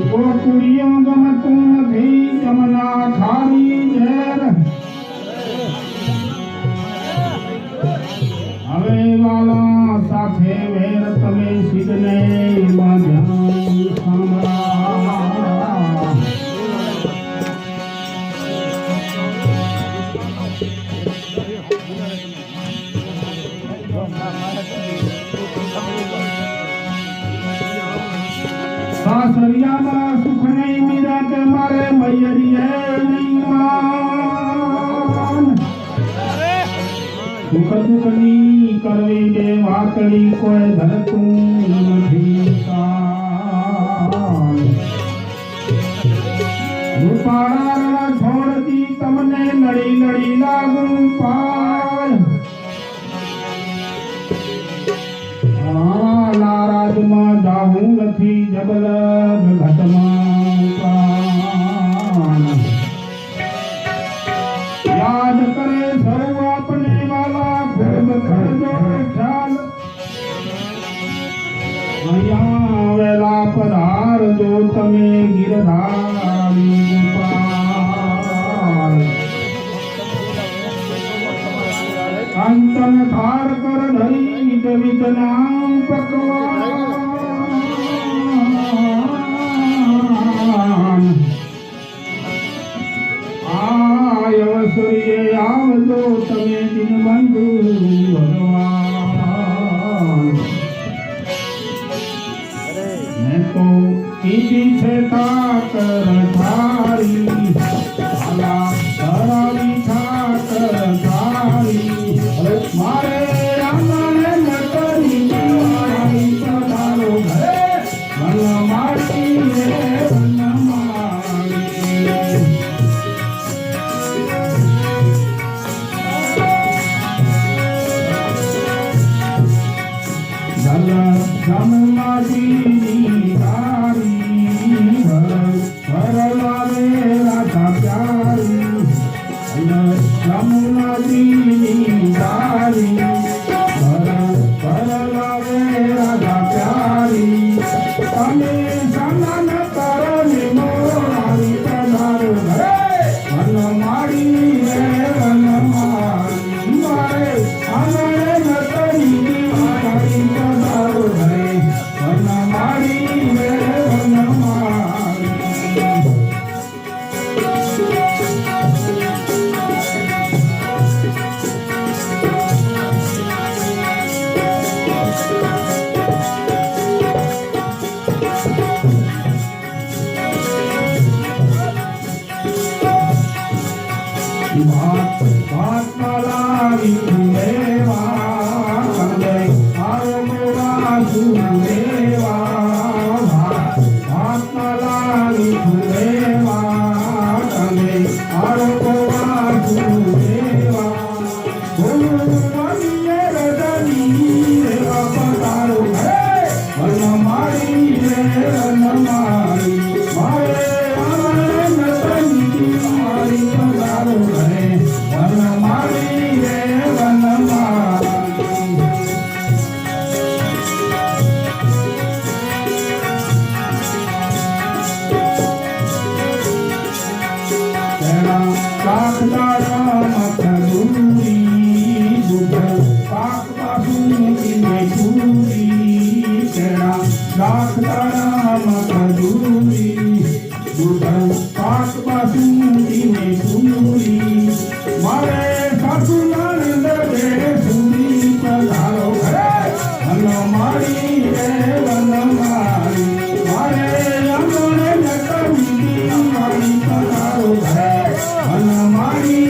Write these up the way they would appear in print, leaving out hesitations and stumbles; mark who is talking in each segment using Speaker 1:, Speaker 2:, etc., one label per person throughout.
Speaker 1: ગોકુળિયો ગમતું નથી જમના ખારી ઝેર હવે વાલા સાથે વેર તમે સિદ્ધને બાંધ્યા સાંભળા સાસરિયામાં સુખ નહીં મીરા કે મારે મૈયરીએ નહીં માન સુખ દુઃખની કરવી બે વાકડી કોઈ ધરતું નથી કાન રૂપાળા છોડતી તમને લડી લડી લાગુ પાય નારાજમાં જાવું નથી જબલ ઘટમાં યાદ કરે સૌ આપને વાલા ખૂબ ખરજો ખ્યાલ અહીંયા વેલા પધાર જો તમે ગિરધારી ગોપાલ કાંચન થાર કર ધરી જવિત નામ પકવાન આયવસરીએ આવજો તમે દિનબંધુ ભગવાન મેં તો કીધી છે ઠાકર થારી ધરાવી ઠાકર થારી મારે આંગણે નકરી મારી પધારો ઘરે મન મારી રે મન મારી જમનાજી તારી ભરલાવે રાધા પ્યારી જમનાજી તારી ભરલાવે રાધા પ્યારી તમે સનન કરને મોરારી પધારો ઘરે મન મારી રે મન મારી મારે આંગણે નકરી મારી પધારો ઘરે મન મારી રે મન મારી ભાત લાવી લેવા કંદે આરોગવા સુલેવા ભાત લાવી લેવા કંદે આરોગવા સુલેવા ભૂલવાનીએ રજની રેવા પધારો ઘરે મન મારી રે મન મારી મારે આંગણે નતની મારી પધારો ઘરે મન મારી રે મન મારી કાકડારા મખદૂરી દુધ પાક બાસુની મેઠુરી તેરા કાકડારા મખદૂરી દુધ પાક બાસુની મેઠુરી મારે સાસુ નણંદ બે સુરી પધારો ઘરે મન મારી રે મન મારી મારે આંગણે નકરી મારી પધારો ઘરે મન મારી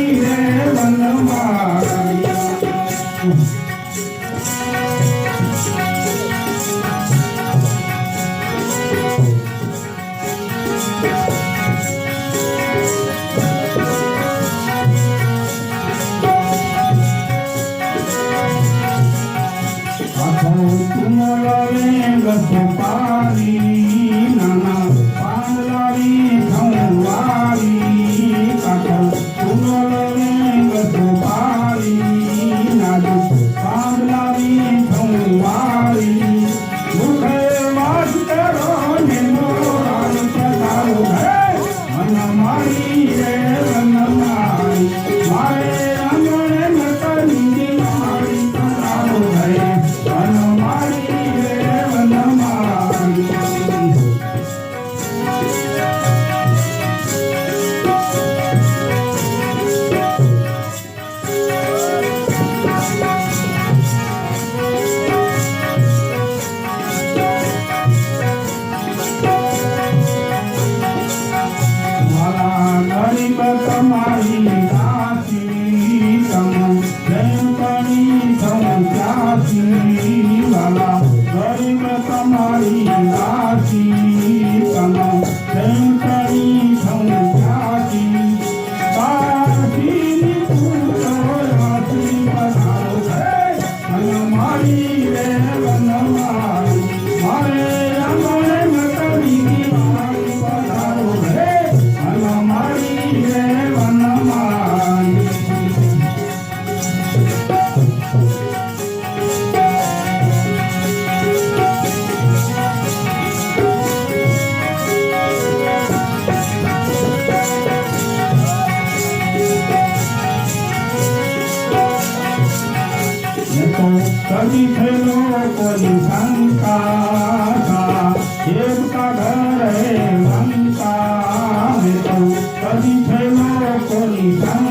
Speaker 1: તમારી દાસી તમ જયંતની થઉં ત્યાસી વાલા ગરીબ તમારી દાસી તમ જયંતની થઉં ત્યાસી દાસીની પૂરો રાશી પધારો ઘરે મારી રે વનમારી મારે આંગણે મતરી મારી પધારો ઘરે મારી રે વનમારી कभी खेलो कोई शंका था देवता घर है लंका में तो कभी खेलो कोई शंका